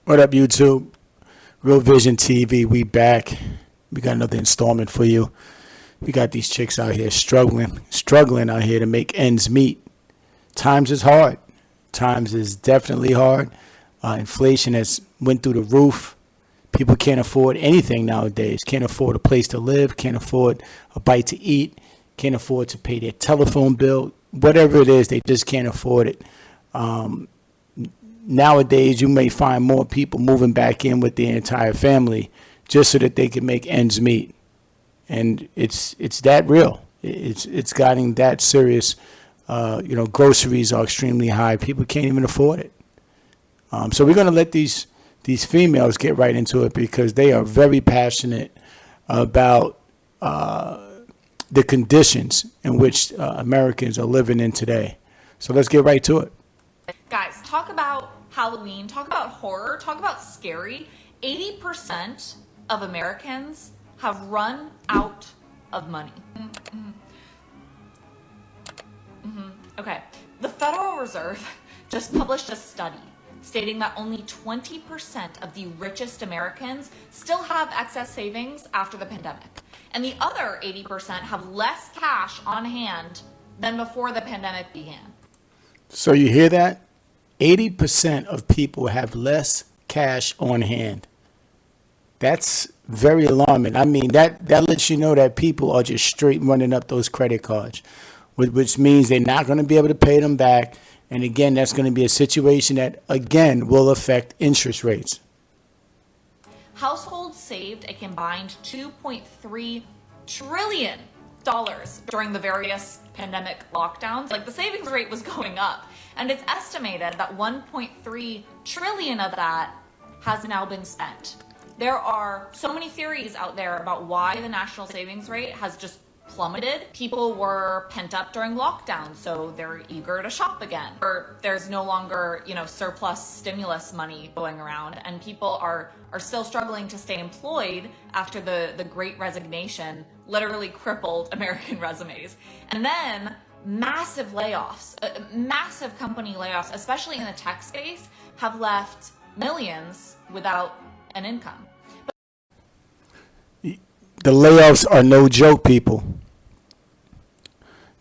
What up, YouTube? Real Vision TV, we back. We got another installment for you. We got these chicks out here struggling out here to make ends meet. Times is hard. Times is definitely hard. Inflation has went through the roof. People can't afford anything nowadays. Can't afford a place to live. Can't afford a bite to eat. Can't afford to pay their telephone bill. Whatever it is, they just can't afford it. Nowadays, you may find more people moving back in with their entire family just so that they can make ends meet. And it's that real. It's gotten that serious. Groceries are extremely high. People can't even afford it. So we're going to let these females get right into it because they are very passionate about the conditions in which Americans are living in today. So let's get right to it. Guys, talk about Halloween, talk about horror, talk about scary. 80% of Americans have run out of money. Okay, the Federal Reserve just published a study stating that only 20% of the richest Americans still have excess savings after the pandemic. And the other 80% have less cash on hand than before the pandemic began. So you hear that? 80% of people have less cash on hand. That's very alarming. I mean, that lets you know that people are just straight running up those credit cards, which means they're not going to be able to pay them back. And again, that's going to be a situation that, again, will affect interest rates. Households saved a combined $2.3 trillion during the various pandemic lockdowns. Like, the savings rate was going up, and it's estimated that 1.3 trillion of that has now been spent. There are so many theories out there about why the national savings rate has just plummeted. People were pent up during lockdown, so they're eager to shop again. Or there's no longer, surplus stimulus money going around, and people are still struggling to stay employed after the Great Resignation literally crippled American resumes. And then massive layoffs, massive company layoffs, especially in the tech space, have left millions without an income. The layoffs are no joke, people.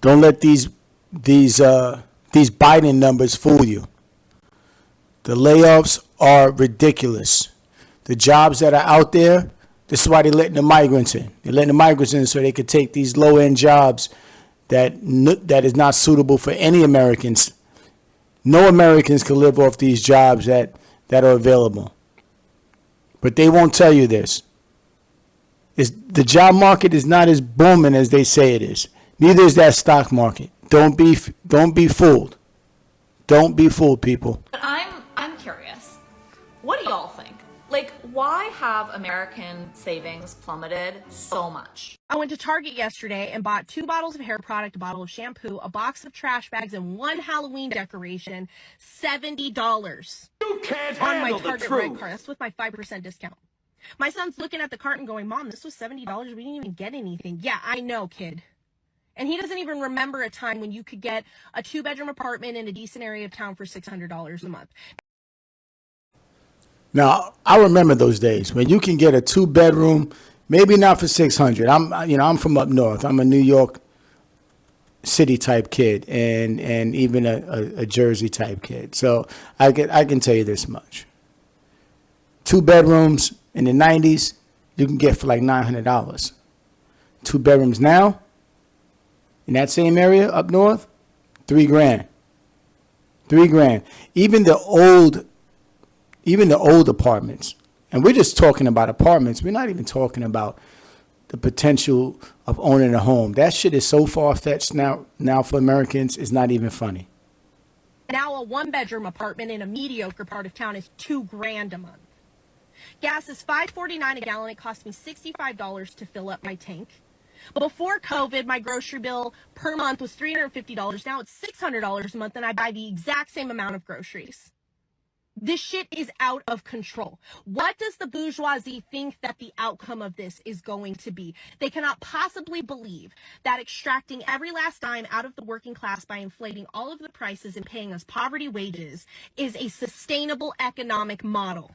Don't let these Biden numbers fool you. The layoffs are ridiculous. The jobs that are out there, this is why they're letting the migrants in. They're letting the migrants in so they could take these low-end jobs that is not suitable for any Americans. No Americans can live off these jobs that are available. But they won't tell you this. The job market is not as booming as they say it is. Neither is that stock market. Don't be fooled. Don't be fooled, people. But I'm curious. What do y'all think? Like, why have American savings plummeted so much? I went to Target yesterday and bought 2 bottles of hair product, a bottle of shampoo, a box of trash bags, and 1 Halloween decoration. $70 You can't on my handle the Target Red truth. card. That's with my 5% discount. My son's looking at the cart and going, "Mom, this was $70. We didn't even get anything." Yeah, I know, kid. And he doesn't even remember a time when you could get a 2-bedroom apartment in a decent area of town for $600 a month. Now, I remember those days when you can get a 2-bedroom, maybe not for $600. I'm from up north. I'm a New York City type kid, and even a Jersey type kid. So I can tell you this much: 2 bedrooms in the 90s, you can get for like $900. 2 bedrooms now, in that same area up north, $3,000. $3,000. Even the old apartments, and we're just talking about apartments. We're not even talking about the potential of owning a home. That shit is so far-fetched now for Americans, it's not even funny. Now a 1-bedroom apartment in a mediocre part of town is $2,000 a month. Gas is $5.49 a gallon. It cost me $65 to fill up my tank. But before COVID, my grocery bill per month was $350. Now it's $600 a month, and I buy the exact same amount of groceries. This shit is out of control. What does the bourgeoisie think that the outcome of this is going to be? They cannot possibly believe that extracting every last dime out of the working class by inflating all of the prices and paying us poverty wages is a sustainable economic model.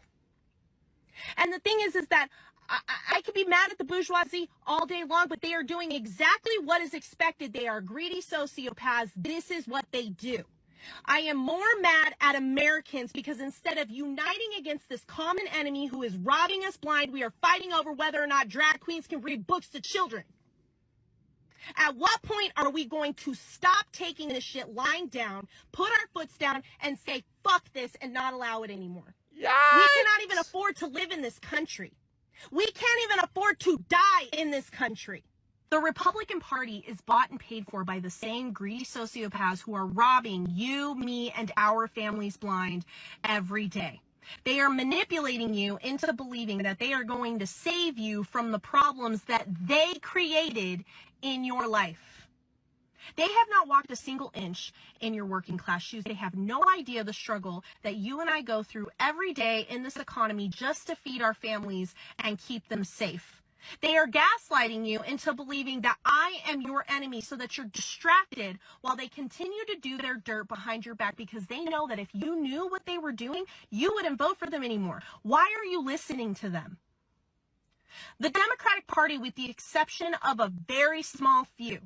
And the thing is that I could be mad at the bourgeoisie all day long, but they are doing exactly what is expected. They are greedy sociopaths. This is what they do. I am more mad at Americans because instead of uniting against this common enemy who is robbing us blind, we are fighting over whether or not drag queens can read books to children. At what point are we going to stop taking this shit lying down, put our foots down, and say, fuck this, and not allow it anymore? Yes! We cannot even afford to live in this country. We can't even afford to die in this country. The Republican Party is bought and paid for by the same greedy sociopaths who are robbing you, me, and our families blind every day. They are manipulating you into believing that they are going to save you from the problems that they created in your life. They have not walked a single inch in your working class shoes. They have no idea the struggle that you and I go through every day in this economy just to feed our families and keep them safe. They are gaslighting you into believing that I am your enemy so that you're distracted while they continue to do their dirt behind your back because they know that if you knew what they were doing, you wouldn't vote for them anymore. Why are you listening to them? The Democratic Party, with the exception of a very small few,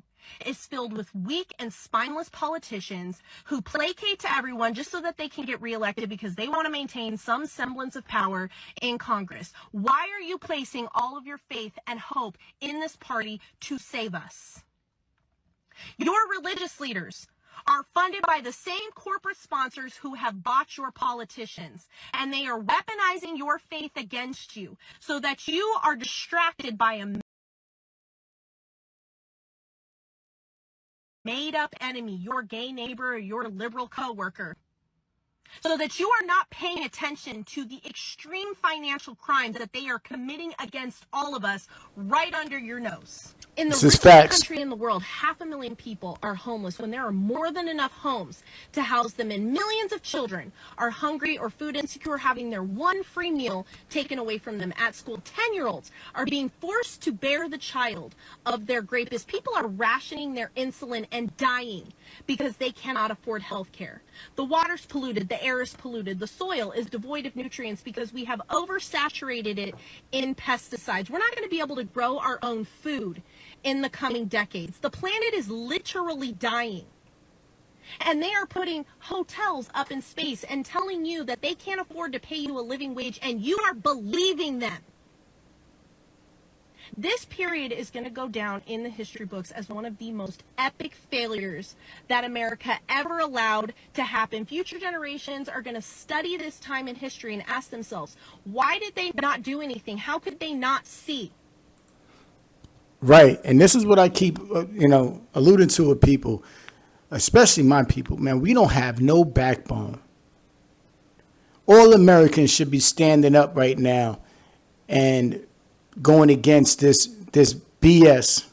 is filled with weak and spineless politicians who placate to everyone just so that they can get reelected because they want to maintain some semblance of power in Congress. Why are you placing all of your faith and hope in this party to save us? Your religious leaders are funded by the same corporate sponsors who have bought your politicians, and they are weaponizing your faith against you so that you are distracted by a made-up enemy, your gay neighbor or your liberal coworker, so that you are not paying attention to the extreme financial crimes that they are committing against all of us right under your nose. In the richest country in the world, 500,000 people are homeless when there are more than enough homes to house them, and millions of children are hungry or food insecure, having their one free meal taken away from them at school. 10-year-olds are being forced to bear the child of their rapist. People are rationing their insulin and dying because they cannot afford health care. The water's polluted, the air is polluted, the soil is devoid of nutrients because we have oversaturated it in pesticides. We're not going to be able to grow our own food in the coming decades. The planet is literally dying. And they are putting hotels up in space and telling you that they can't afford to pay you a living wage, and you are believing them. This period is going to go down in the history books as one of the most epic failures that America ever allowed to happen. Future generations are going to study this time in history and ask themselves, why did they not do anything? How could they not see? Right. And this is what I keep, alluding to with people, especially my people. Man, we don't have no backbone. All Americans should be standing up right now and going against this BS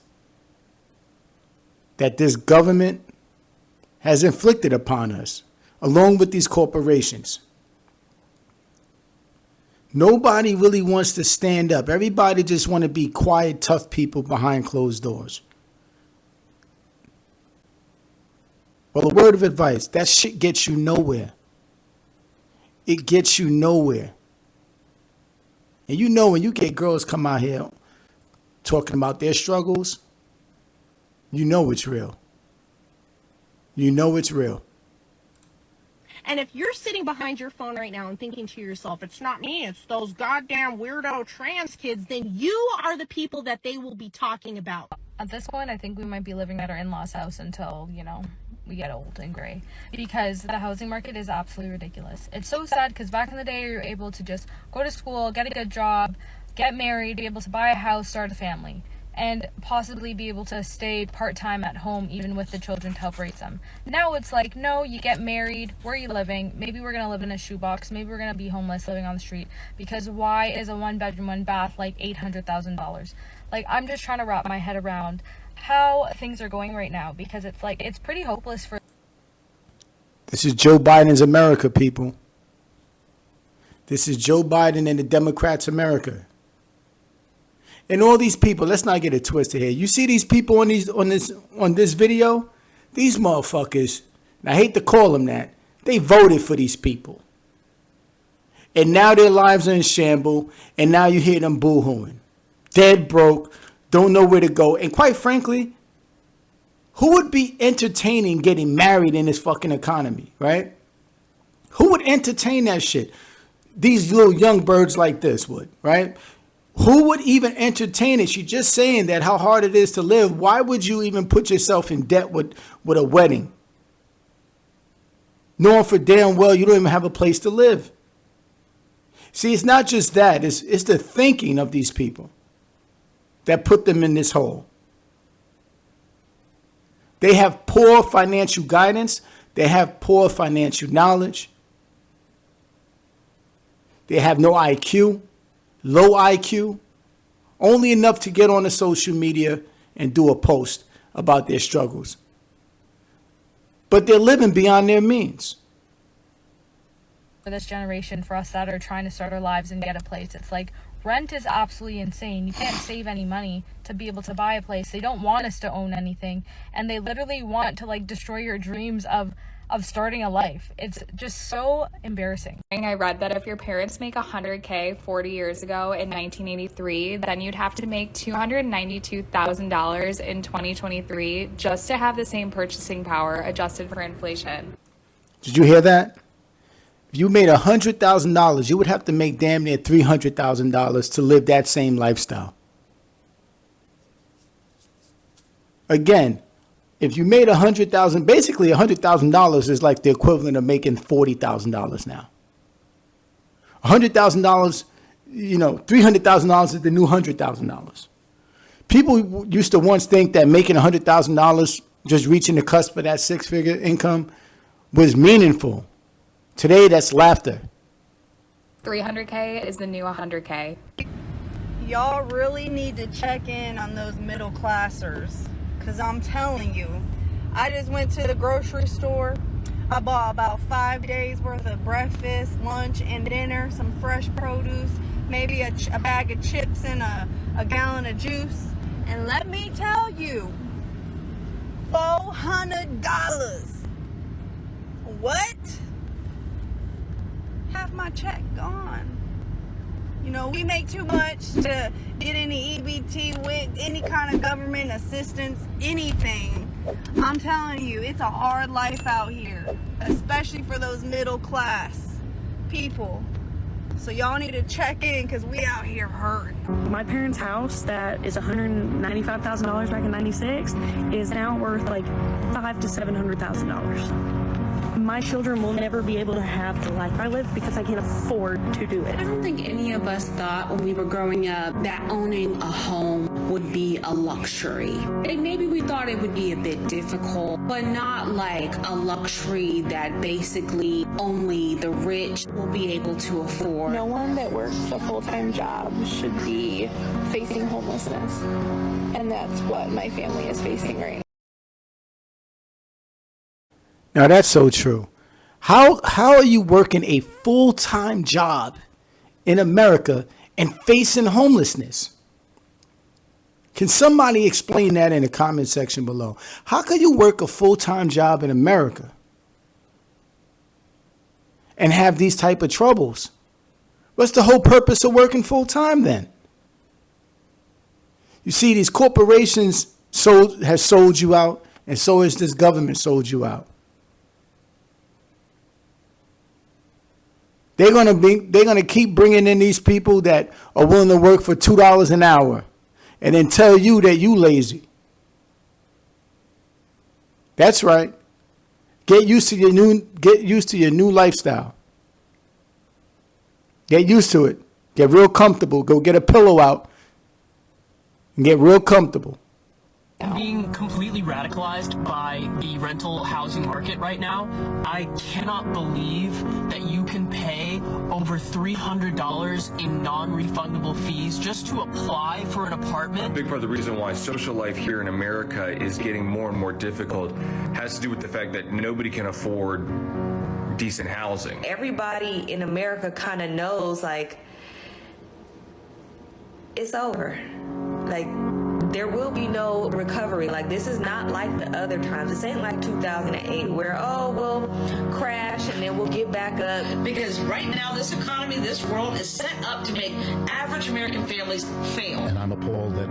that this government has inflicted upon us, along with these corporations. Nobody really wants to stand up. Everybody just want to be quiet, tough people behind closed doors. Well, a word of advice, that shit gets you nowhere. It gets you nowhere. And you know when you get girls come out here talking about their struggles, you know it's real. You know it's real. And if you're sitting behind your phone right now and thinking to yourself, it's not me, it's those goddamn weirdo trans kids, then you are the people that they will be talking about. At this point, I think we might be living at our in-laws' house until, we get old and gray, because the housing market is absolutely ridiculous. It's so sad because back in the day, you were able to just go to school, get a good job, get married, be able to buy a house, start a family, and possibly be able to stay part-time at home even with the children to help raise them. Now it's like, no, you get married, where are you living? Maybe we're going to live in a shoebox, maybe we're going to be homeless living on the street, because why is a one-bedroom, one-bath like $800,000? Like, I'm just trying to wrap my head around how things are going right now, because it's like, it's pretty hopeless for... This is Joe Biden's America, people. This is Joe Biden and the Democrats' America. And all these people, let's not get it twisted here. You see these people on this video? These motherfuckers, and I hate to call them that, they voted for these people. and now their lives are in shambles, and now you hear them boo-hooing. Dead broke, don't know where to go. And quite frankly, who would be entertaining getting married in this fucking economy, right? Who would entertain that shit? These little young birds like this would, right? Who would even entertain it? She's just saying that how hard it is to live. Why would you even put yourself in debt with a wedding? Knowing for damn well you don't even have a place to live. See, it's not just that. It's the thinking of these people that put them in this hole. They have poor financial guidance. They have poor financial knowledge. They have no IQ, low IQ, only enough to get on the social media and do a post about their struggles. But they're living beyond their means. For this generation, for us that are trying to start our lives and get a place, it's like rent is absolutely insane. You can't save any money to be able to buy a place. They don't want us to own anything, and they literally want to like destroy your dreams of starting a life. It's just so embarrassing. I read that if your parents make $100K 40 years ago in 1983, then you'd have to make $292,000 in 2023 just to have the same purchasing power adjusted for inflation. Did you hear that? If you made $100,000, you would have to make damn near $300,000 to live that same lifestyle. Again, if you made $100,000, basically $100,000 is like the equivalent of making $40,000 now. $100,000, $300,000 is the new $100,000. People used to once think that making $100,000, just reaching the cusp of that six-figure income, was meaningful. Today, that's laughter. 300K is the new 100K. Y'all really need to check in on those middle classers. Because I'm telling you, I just went to the grocery store. I bought about 5 days worth of breakfast, lunch, and dinner, some fresh produce, maybe a bag of chips and a gallon of juice. And let me tell you, $400. What? Half my check gone. We make too much to get any EBT with any kind of government assistance, anything. I'm telling you, it's a hard life out here, especially for those middle class people. So y'all need to check in because we out here hurting. My parents' house that is $195,000 back in '96 is now worth like $500,000 to $700,000. My children will never be able to have the life I live because I can't afford to do it. I don't think any of us thought when we were growing up that owning a home would be a luxury. And maybe we thought it would be a bit difficult, but not like a luxury that basically only the rich will be able to afford. No one that works a full-time job should be facing homelessness. And that's what my family is facing right now. Now that's so true. How are you working a full-time job in America and facing homelessness? Can somebody explain that in the comment section below? How can you work a full-time job in America and have these type of troubles? What's the whole purpose of working full-time then? You see, these corporations has sold you out, and so has this government sold you out. They're gonna keep bringing in these people that are willing to work for $2 an hour, and then tell you that you lazy. That's right. Get used to your new lifestyle. Get used to it. Get real comfortable. Go get a pillow out and get real comfortable. Being completely radicalized by the rental housing market right now. I cannot believe that you can pay over $300 in non-refundable fees just to apply for an apartment. A big part of the reason why social life here in America is getting more and more difficult has to do with the fact that nobody can afford decent housing. Everybody in America kind of knows, like, it's over. Like, there will be no recovery. Like, this is not like the other times. This ain't like 2008 where, oh, we'll crash and then we'll get back up. Because right now, this economy, this world is set up to make average American families fail. And I'm appalled that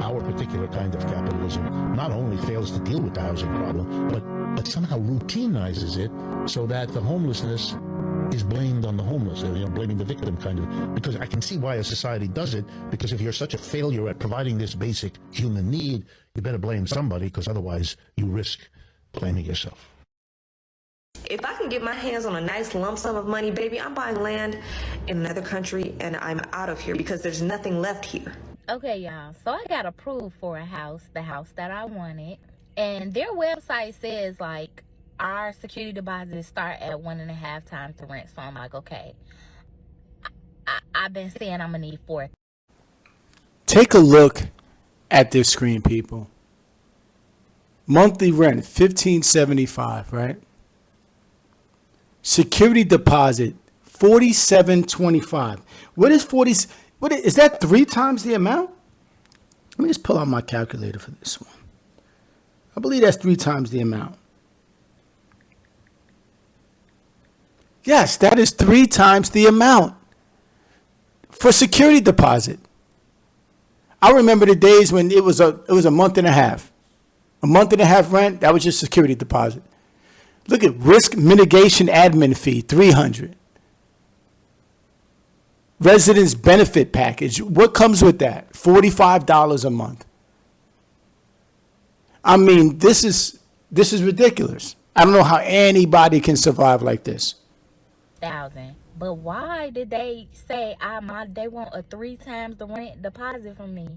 our particular kind of capitalism not only fails to deal with the housing problem, but somehow routinizes it so that the homelessness is blamed on the homeless, blaming the victim kind of, because I can see why a society does it, because if you're such a failure at providing this basic human need, you better blame somebody, because otherwise you risk blaming yourself. If I can get my hands on a nice lump sum of money, baby, I'm buying land in another country and I'm out of here because there's nothing left here. Okay, y'all, so I got approved for a house, the house that I wanted, and their website says, like, our security deposits start at 1.5 times the rent. So I'm like, okay, I've been saying I'm gonna need 4. Take a look at this screen, people. Monthly rent, $1,575, right? Security deposit, $47.25. What is that 3 times the amount? Let me just pull out my calculator for this one. I believe that's 3 times the amount. Yes, that is 3 times the amount for security deposit. I remember the days when it was a month and a half. A month and a half rent, that was just security deposit. Look at risk mitigation admin fee, $300. Residence benefit package, what comes with that? $45 a month. I mean, this is ridiculous. I don't know how anybody can survive like this. But why did they say they want a 3 times the rent deposit from me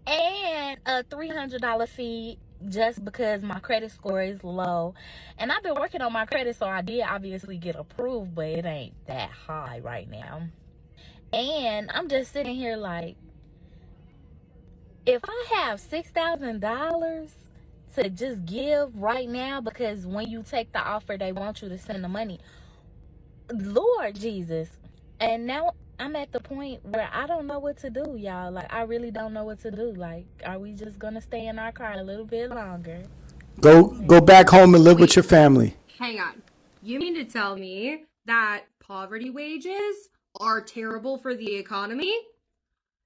and a $300 fee just because my credit score is low? And I've been working on my credit, so I did obviously get approved, but it ain't that high right now. And I'm just sitting here like, if I have $6,000 to just give right now, because when you take the offer, they want you to send the money. Lord Jesus. And now I'm at the point where I don't know what to do, y'all. Like, I really don't know what to do. Like, are we just gonna stay in our car a little bit longer? Go back home and live with your family. Hang on. You mean to tell me that poverty wages are terrible for the economy?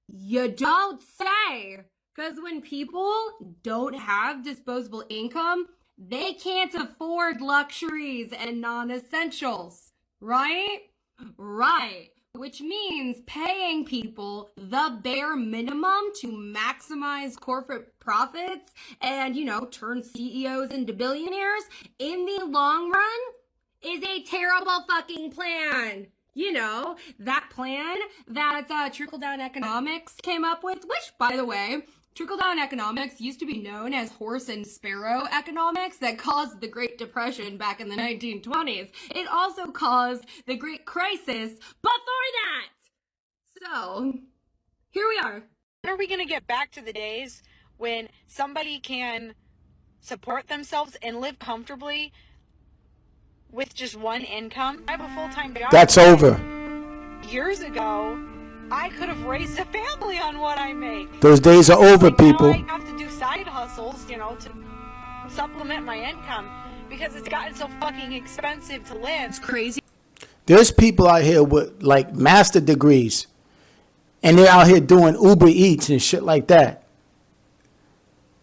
You don't say. Because when people don't have disposable income, they can't afford luxuries and non-essentials. Right? Right. Which means paying people the bare minimum to maximize corporate profits and, turn CEOs into billionaires in the long run is a terrible fucking plan. That plan that trickle-down economics came up with, which, by the way, trickle-down economics used to be known as horse and sparrow economics that caused the Great Depression back in the 1920s. It also caused the Great Crisis before that. So, here we are. When are we going to get back to the days when somebody can support themselves and live comfortably with just one income? I have a full-time job. That's over. Years ago, I could have raised a family on what I make. Those days are over, people. Now I have to do side hustles, to supplement my income because it's gotten so fucking expensive to live. It's crazy. There's people out here with like master degrees and they're out here doing Uber Eats and shit like that.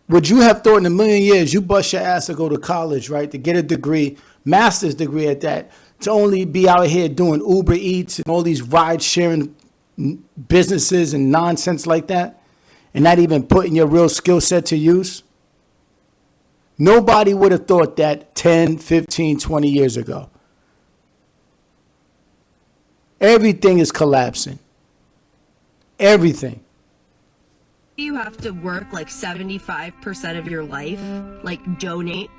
Would you have thought in a million years you bust your ass to go to college, right, to get a degree, master's degree at that, to only be out here doing Uber Eats and all these ride sharing businesses and nonsense like that, and not even putting your real skill set to use? Nobody would have thought that 10, 15, 20 years ago. Everything is collapsing. Everything. You have to work like 75% of your life, like donate,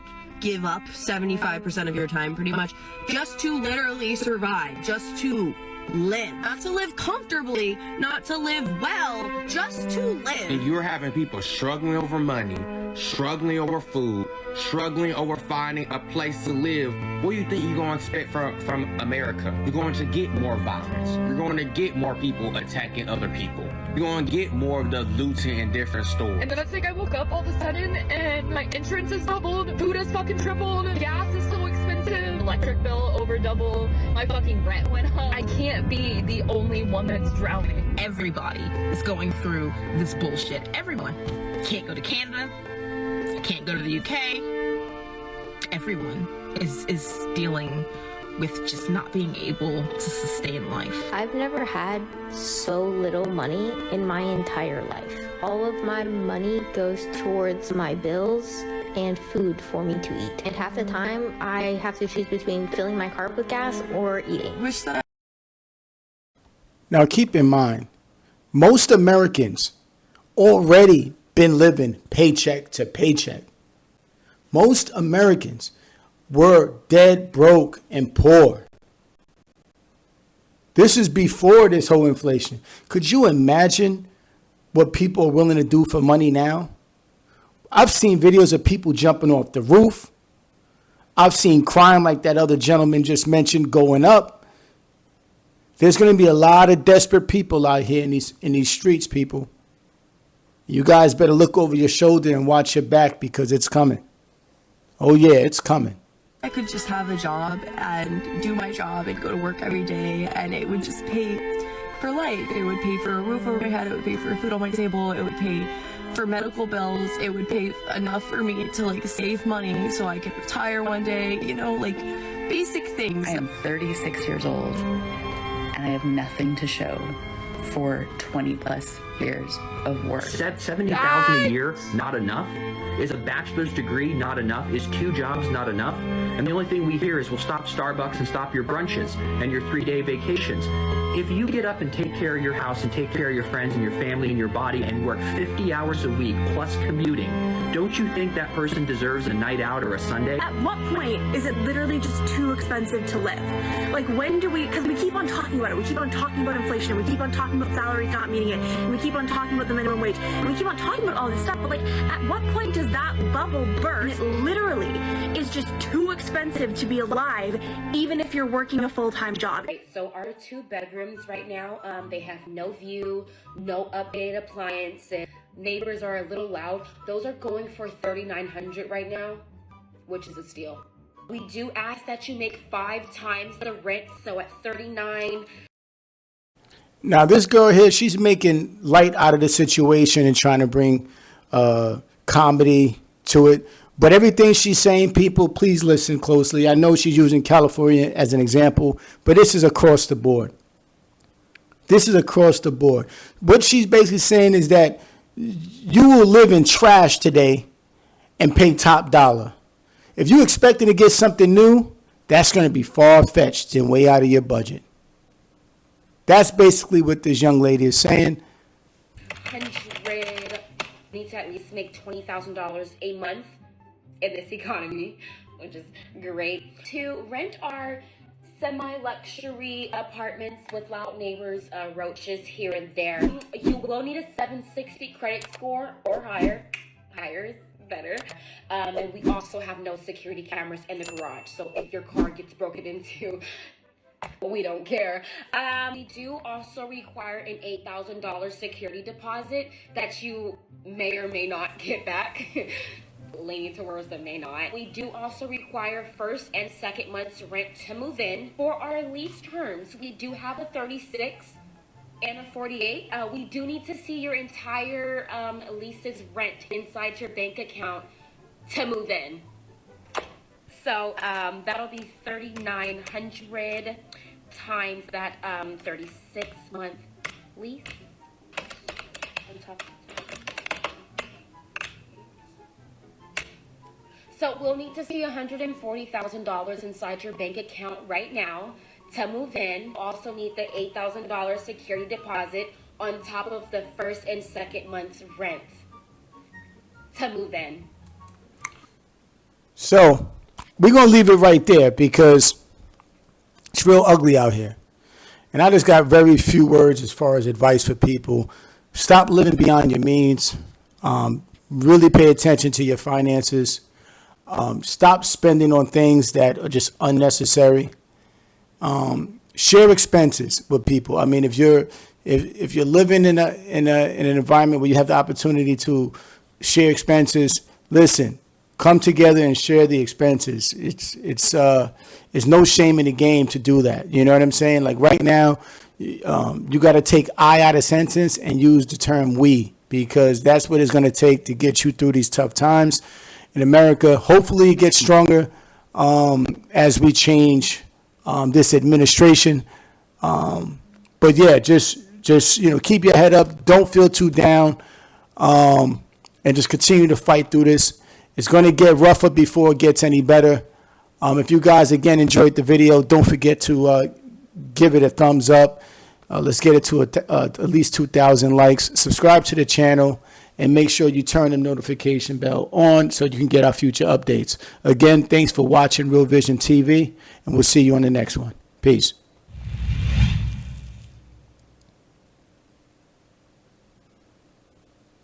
give up 75% of your time pretty much, just to literally survive, just to live. Not to live comfortably, not to live well, just to live. And you're having people struggling over money, struggling over food, struggling over finding a place to live. What do you think you're going to expect from America? You're going to get more violence. You're going to get more people attacking other people. you're gonna get more of the looting in different stores. And then it's like I woke up all of a sudden and my insurance is doubled, food is fucking tripled, gas is so expensive, electric bill over double, my fucking rent went up. I can't be the only one that's drowning. Everybody is going through this bullshit. Everyone. Can't go to Canada. Can't go to the UK. Everyone is dealing with just not being able to sustain life. I've never had so little money in my entire life. All of my money goes towards my bills and food for me to eat. And half the time, I have to choose between filling my car with gas or eating. Now keep in mind, most Americans already been living paycheck to paycheck. Most Americans were dead broke and poor. This is before this whole inflation. Could you imagine what people are willing to do for money now? I've seen videos of people jumping off the roof. I've seen crime like that other gentleman just mentioned going up. There's going to be a lot of desperate people out here in these streets, people. You guys better look over your shoulder and watch your back because it's coming. Oh yeah, it's coming. I could just have a job and do my job and go to work every day, and it would just pay for life. It would pay for a roof over my head, it would pay for food on my table, it would pay for medical bills, it would pay enough for me to like save money so I could retire one day, you know, like basic things. I am 36 years old and I have nothing to show for 20 plus years of work. $70,000 a year, not enough? Is a bachelor's degree not enough? Is 2 jobs not enough? And the only thing we hear is, we'll stop Starbucks and stop your brunches and your 3-day vacations. If you get up and take care of your house and take care of your friends and your family and your body and work 50 hours a week plus commuting, don't you think that person deserves a night out or a Sunday? At what point is it literally just too expensive to live? Like, when do we, because we keep on talking about it, we keep on talking about inflation, we keep on talking about salaries not meeting it, and we keep on talking about the minimum wage, and we keep on talking about all this stuff, but like, at what point does that bubble burst? It literally is just too expensive to be alive, even if you're working a full-time job. Right, so our 2 bedrooms right now, they have no view, no updated appliances, neighbors are a little loud. Those are going for $3,900 right now, which is a steal. We do ask that you make 5 times the rent, so at $39. Now, this girl here, she's making light out of the situation and trying to bring comedy to it. But everything she's saying, people, please listen closely. I know she's using California as an example, but this is across the board. This is across the board. What she's basically saying is that you will live in trash today and pay top dollar. If you're expecting to get something new, that's going to be far-fetched and way out of your budget. That's basically what this young lady is saying. 100 need to at least make $20,000 a month in this economy, which is great. To rent our semi-luxury apartments without neighbors, roaches here and there, you will need a 760 credit score or higher. Higher is better. And we also have no security cameras in the garage, so if your car gets broken into, we don't care. We do also require an $8,000 security deposit that you may or may not get back. Leaning towards the may not. We do also require 1st and 2nd month's rent to move in. For our lease terms, we do have a 36 and a 48. We do need to see your entire lease's rent inside your bank account to move in. So that'll be $3,900 times that 36-month lease. So we'll need to see $140,000 inside your bank account right now to move in. Also need the $8,000 security deposit on top of the 1st and 2nd month's rent to move in. So we're going to leave it right there because it's real ugly out here. And I just got very few words as far as advice for people. Stop living beyond your means. Really pay attention to your finances. Stop spending on things that are just unnecessary. Share expenses with people. I mean, if you're if you're living in an environment where you have the opportunity to share expenses, listen, come together and share the expenses. It's no shame in the game to do that. You know what I'm saying? Like right now, you got to take I out of sentence and use the term we, because that's what it's going to take to get you through these tough times in America. Hopefully it gets stronger as we change this administration. But yeah, just keep your head up. Don't feel too down, and just continue to fight through this. It's going to get rougher before it gets any better. If you guys again enjoyed the video, don't forget to give it a thumbs up. Let's get it to at least 2,000 likes. Subscribe to the channel and make sure you turn the notification bell on so you can get our future updates. Again, thanks for watching Real Vision TV, and we'll see you on the next one. Peace.